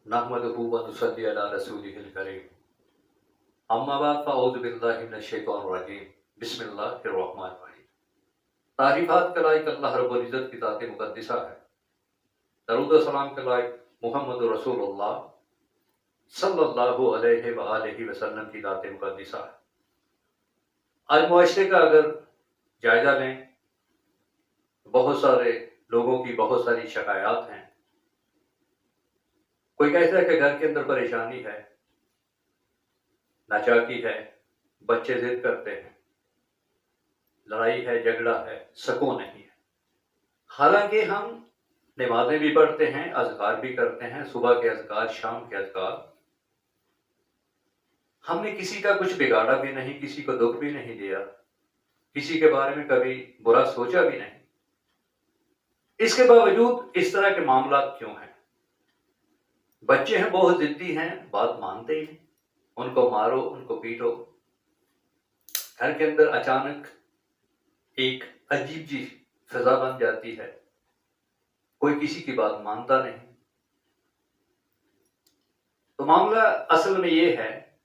नहमदुहु व नुसल्ली अला रसूलिहिल करीम। अम्मा बाद फ़अऊज़ु बिल्लाहि मिनश शैतानिर रजीम। बिस्मिल्लाहिर रहमानिर रहीम। तारीफ़ात के लायक अल्लाह रब्बुल इज़्ज़त की ज़ात मुक़द्दिसा है। दरूद व सलाम के लायक मुहम्मदुर रसूलुल्लाह सल्लल्लाहु अलैहि व आलिहि वसल्लम की ज़ात मुक़द्दिसा है। आज मुआशरे का अगर जायज़ा लें, बहुत सारे लोगों की बहुत सारी शिकायत हैं। कोई कहता है कि घर के अंदर परेशानी है, नाचाकी है, बच्चे जिद करते हैं, लड़ाई है, झगड़ा है, सुकून नहीं है। हालांकि हम नमाज़ें भी पढ़ते हैं, अज़कार भी करते हैं, सुबह के अज़कार, शाम के अज़कार। हमने किसी का कुछ बिगाड़ा भी नहीं, किसी को दुख भी नहीं दिया, किसी के बारे में कभी बुरा सोचा भी नहीं। इसके बावजूद इस तरह के मामला क्यों हैं? बच्चे हैं, बहुत जिद्दी हैं, बात मानते ही नहीं। उनको मारो, उनको पीटो। घर के अंदर अचानक एक अजीब सी फिजा बन जाती है, कोई किसी की बात मानता नहीं। तो मामला असल में ये है,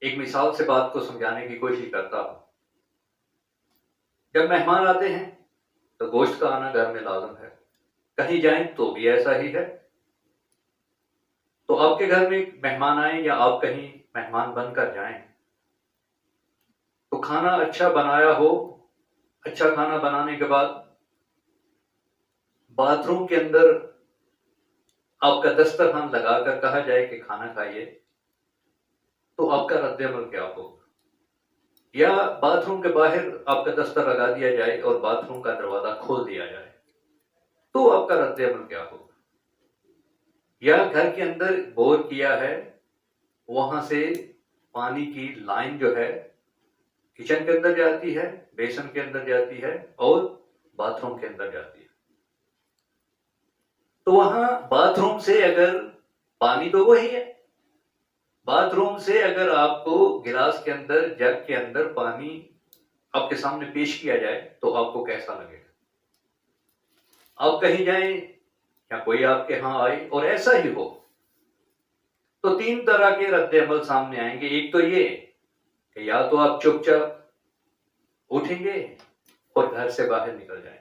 एक मिसाल से बात को समझाने की कोशिश करता हूं। जब मेहमान आते हैं तो गोश्त का आना घर में लाज़िम है, कहीं जाएं तो भी ऐसा ही है। तो आपके घर में मेहमान आए या आप कहीं मेहमान बनकर जाएं, तो खाना अच्छा बनाया हो, अच्छा खाना बनाने के बाद बाथरूम के अंदर आपका दस्तरखान लगाकर कहा जाए कि खाना खाइए, तो आपका रद्द-ए-अमल क्या होगा? या बाथरूम के बाहर आपका दस्तर लगा दिया जाए और बाथरूम का दरवाजा खोल दिया जाए, तो आपका रद्द-ए-अमल क्या होगा? या घर के अंदर बोर किया है, वहां से पानी की लाइन जो है किचन के अंदर जाती है, बेसन के अंदर जाती है और बाथरूम के अंदर जाती है। तो वहां बाथरूम से अगर पानी तो वही है, बाथरूम से अगर आपको गिलास के अंदर, जग के अंदर पानी आपके सामने पेश किया जाए तो आपको कैसा लगेगा? आप कहीं जाएं या कोई आपके यहां आए और ऐसा ही हो, तो तीन तरह के रद्द-ए-अमल सामने आएंगे। एक तो ये कि या तो आप चुपचाप उठेंगे और घर से बाहर निकल जाएंगे,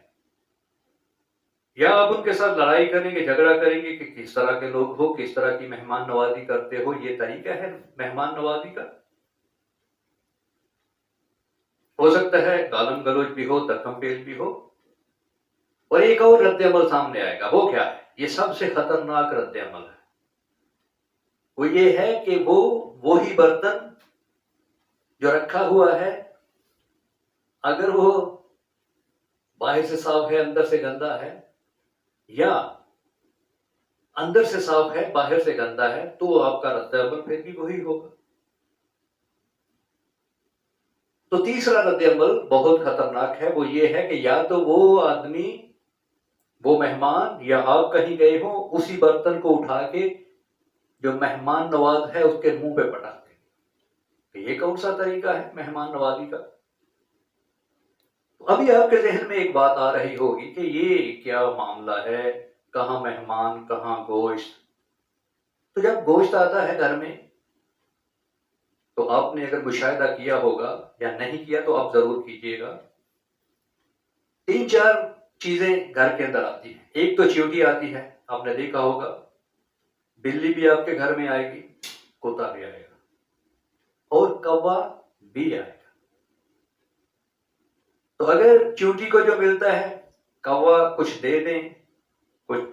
या आप उनके साथ लड़ाई करेंगे, झगड़ा करेंगे कि किस तरह के लोग हो, किस तरह की मेहमान नवाजी करते हो, ये तरीका है मेहमान नवाजी का। हो सकता है गालम गलोच भी हो, तकम पेल भी हो। और एक और रद्द-ए-अमल सामने आएगा, वो क्या है? ये सबसे खतरनाक रद्द-ए-अमल है। वो ये है कि वो ही बर्तन जो रखा हुआ है, अगर वो बाहर से साफ है, अंदर से गंदा है, या अंदर से साफ है, बाहर से गंदा है, तो आपका रद्द-ए-अमल फिर भी वही होगा। तो तीसरा रद्द-ए-अमल बहुत खतरनाक है, वो ये है कि या तो वो आदमी, वो मेहमान या आप कहीं गए हो, उसी बर्तन को उठा के जो मेहमान नवाज है उसके मुंह पे पटा दें। ये कौन सा तरीका है मेहमान नवाजी का? तो अभी आपके जहन में एक बात आ रही होगी कि ये क्या मामला है, कहां मेहमान, कहां गोश्त। तो जब गोश्त आता है घर में, तो आपने अगर मुशाहिदा किया होगा या नहीं किया तो आप जरूर कीजिएगा, तीन चार चीजें घर के अंदर आती हैं। एक तो चींटी आती है, आपने देखा होगा, बिल्ली भी आपके घर में आएगी, कुत्ता भी आएगा और कौवा भी आएगा। तो अगर चींटी को जो मिलता है, कौवा कुछ दे दें, कुछ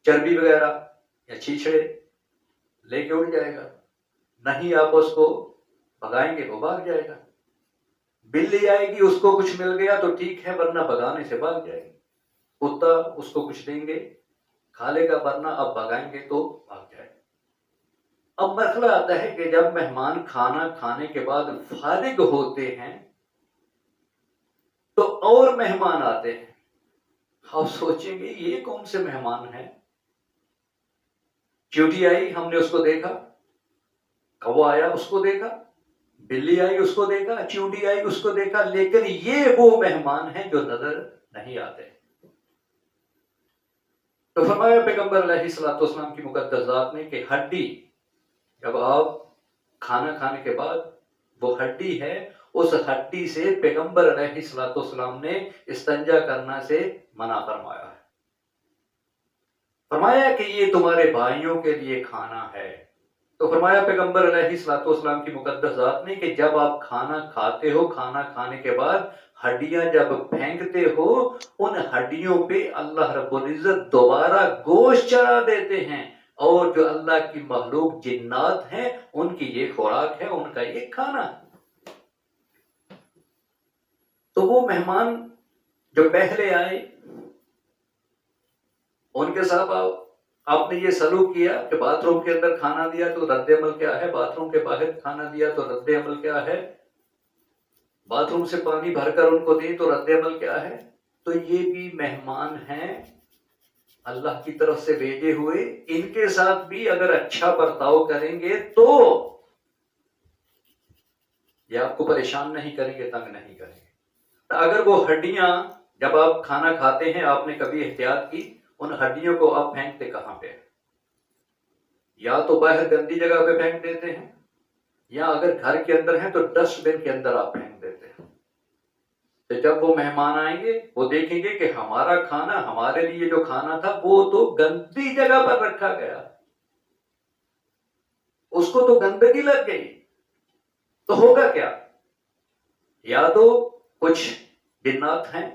चर्बी वगैरह या छीछड़े, लेके उड़ जाएगा। नहीं आप उसको भगाएंगे, वो भाग जाएगा। बिल्ली आएगी, उसको कुछ मिल गया तो ठीक है, वरना भगाने से भाग जाएगी। कुत्ता, उसको कुछ देंगे, खा लेगा, वरना अब भगाएंगे तो भाग जाएगा। अब मसला आता है कि जब मेहमान खाना खाने के बाद फारिग होते हैं तो और मेहमान आते हैं। आप सोचेंगे ये कौन से मेहमान हैं? चींटी आई, हमने उसको देखा, कौवा आया, उसको देखा, बिल्ली आई, उसको देखा, चींटी आई, उसको देखा, लेकिन ये वो मेहमान हैं जो नजर नहीं आते। तो फरमाया पैगंबर अलैहिस्सलाम की मुकद्दस ज़ात ने कि हड्डी, जब आप खाना खाने के बाद वो हड्डी है, उस हड्डी से पैगंबर अलैहिस्सलाम ने इस्तिंजा करना से मना फरमाया है। फरमाया कि ये तुम्हारे भाइयों के लिए खाना है। तो फरमाया पैगंबर अलैहिस्सलाम की मुकद्दस ज़ात ने कि जब आप खाना खाते हो, खाना खाने के बाद हड्डियां जब फेंकते हो, उन हड्डियों पे अल्लाह रब्बुल इज्जत दोबारा गोश्त चढ़ा देते हैं, और जो अल्लाह की मखलूक जिन्नात हैं उनकी ये खुराक है, उनका ये खाना है। तो वो मेहमान जो पहले आए, उनके साथ आपने ये सलूक किया कि बाथरूम के अंदर खाना दिया तो रद्द अमल क्या है, बाथरूम के बाहर खाना दिया तो रद्द अमल क्या है, बाथरूम से पानी भरकर उनको दें तो रद्द अमल क्या है। तो ये भी मेहमान हैं अल्लाह की तरफ से भेजे हुए, इनके साथ भी अगर अच्छा बर्ताव करेंगे तो ये आपको परेशान नहीं करेंगे, तंग नहीं करेंगे। अगर वो हड्डियां जब आप खाना खाते हैं, आपने कभी एहतियात की, उन हड्डियों को आप फेंकते कहां पे? या तो बाहर गंदी जगह पे फेंक देते हैं, या अगर घर के अंदर है तो डस्टबिन के अंदर आप फेंक देते हैं। तो जब वो मेहमान आएंगे वो देखेंगे कि हमारा खाना, हमारे लिए जो खाना था वो तो गंदी जगह पर रखा गया, उसको तो गंदगी लग गई। तो होगा क्या? या तो कुछ जिन्नात हैं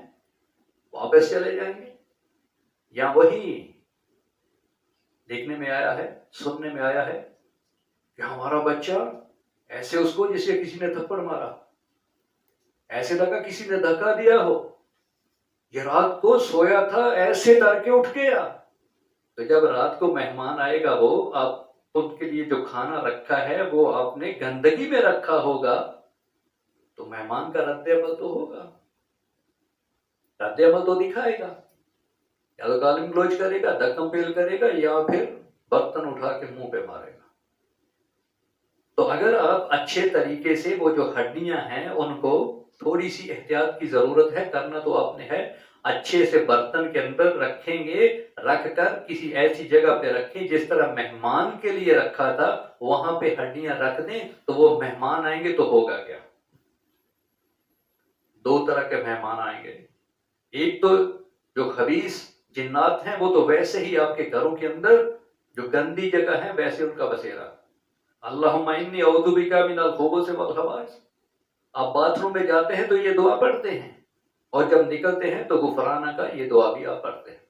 वापस चले जाएंगे, या वही देखने में आया है, सुनने में आया है कि हमारा बच्चा ऐसे उसको जैसे किसी ने थप्पड़ मारा, ऐसे लगा किसी ने धक्का दिया हो, ये रात को सोया था ऐसे डर के उठ गया। तो जब रात को मेहमान आएगा, वो आप उनके लिए जो खाना रखा है वो आपने गंदगी में रखा होगा, तो मेहमान का रद्द अमल तो होगा, रद्द अमल तो दिखाएगा, या तो गालिम गलौज करेगा, धक्कम पेल करेगा, या फिर बर्तन उठा के मुंह पे मारेगा। तो अगर आप अच्छे तरीके से वो जो हड्डियां हैं उनको थोड़ी सी एहतियात की जरूरत है, करना तो आपने है, अच्छे से बर्तन के अंदर रखेंगे, रखकर किसी ऐसी जगह पे रखें जिस तरह मेहमान के लिए रखा था, वहां पे हड्डियां रख दें, तो वो मेहमान आएंगे तो होगा क्या? दो तरह के मेहमान आएंगे। एक तो जो खबीस जिन्नात हैं, वो तो वैसे ही आपके घरों के अंदर जो गंदी जगह है वैसे उनका बसेरा। अल्लाहुम्मा इन्नी औज़ु बिका मिनल खुबुस वल खबाइस। आप बाथरूम में जाते हैं तो ये दुआ पढ़ते हैं, और जब निकलते हैं तो गुफराना का ये दुआ भी आप पढ़ते हैं।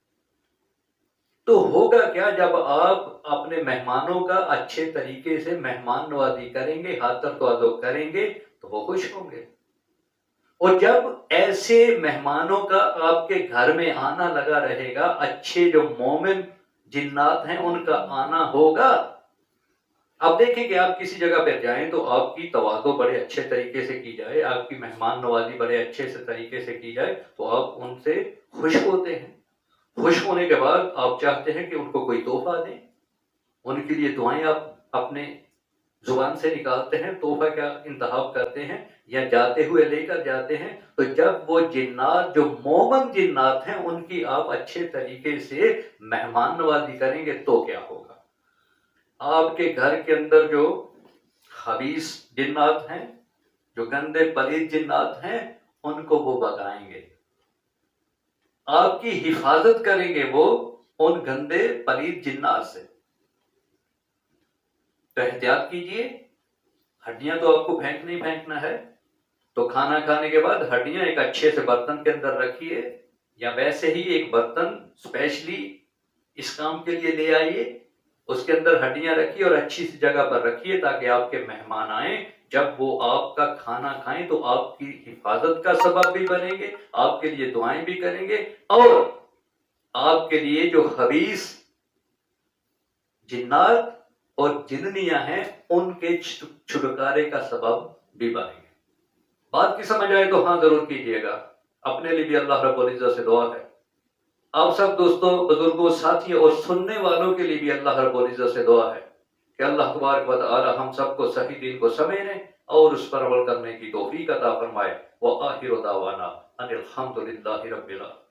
तो होगा क्या? जब आप अपने मेहमानों का अच्छे तरीके से मेहमान नवाजी करेंगे, हाथर तवाज़ो करेंगे, तो वो खुश होंगे। और जब ऐसे मेहमानों का आपके घर में आना लगा रहेगा, अच्छे जो मोमिन जिन्नात हैं उनका आना होगा, आप देखें कि आप किसी जगह पर जाएं तो आपकी तवाज़ो बड़े अच्छे तरीके से की जाए, आपकी मेहमान नवाजी बड़े अच्छे से तरीके से की जाए, तो आप उनसे खुश होते हैं। खुश होने के बाद आप चाहते हैं कि उनको कोई तोहफा दें, उनके लिए दुआएं आप अपने जुबान से निकालते हैं, तोहफा का इंतखाब करते हैं, या जाते हुए लेकर जाते हैं। तो जब वो जिन्नात जो मोमन जिन्नात हैं उनकी आप अच्छे तरीके से मेहमान नवाजी करेंगे तो क्या होगा? आपके घर के अंदर जो खबीस जिन्नात हैं, जो गंदे पलीद जिन्नात हैं, उनको वो भगाएंगे, आपकी हिफाजत करेंगे वो उन गंदे पलीद जिन्नात से। तो एहतियात कीजिए, हड्डियां तो आपको फेंकना ही फेंकना है, तो खाना खाने के बाद हड्डियां एक अच्छे से बर्तन के अंदर रखिए, या वैसे ही एक बर्तन स्पेशली इस काम के लिए ले आइए, उसके अंदर हड्डियां रखिए और अच्छी सी जगह पर रखिए, ताकि आपके मेहमान आए, जब वो आपका खाना खाएं तो आपकी हिफाजत का सबब भी बनेंगे, आपके लिए दुआएं भी करेंगे, और आपके लिए जो खबीस जिन्नात और जिन्नियां हैं उनके छुटकारे का सबब भी बनेंगे। बात की समझ आए तो हाँ जरूर कीजिएगा। अपने लिए भी अल्लाह रब्बुल इज्जत से दुआ है, आप सब दोस्तों, बुजुर्गों, साथियों और सुनने वालों के लिए भी अल्लाह रब्बुल इज्जत से दुआ है कि अल्लाह तबारक व तआला हम सबको सही दीन को समझने और उस पर अमल करने की तौफीक अता फरमाए। व आखिर दावाना अनिल हम्दुलिल्लाहि रब्बिल आलमीन।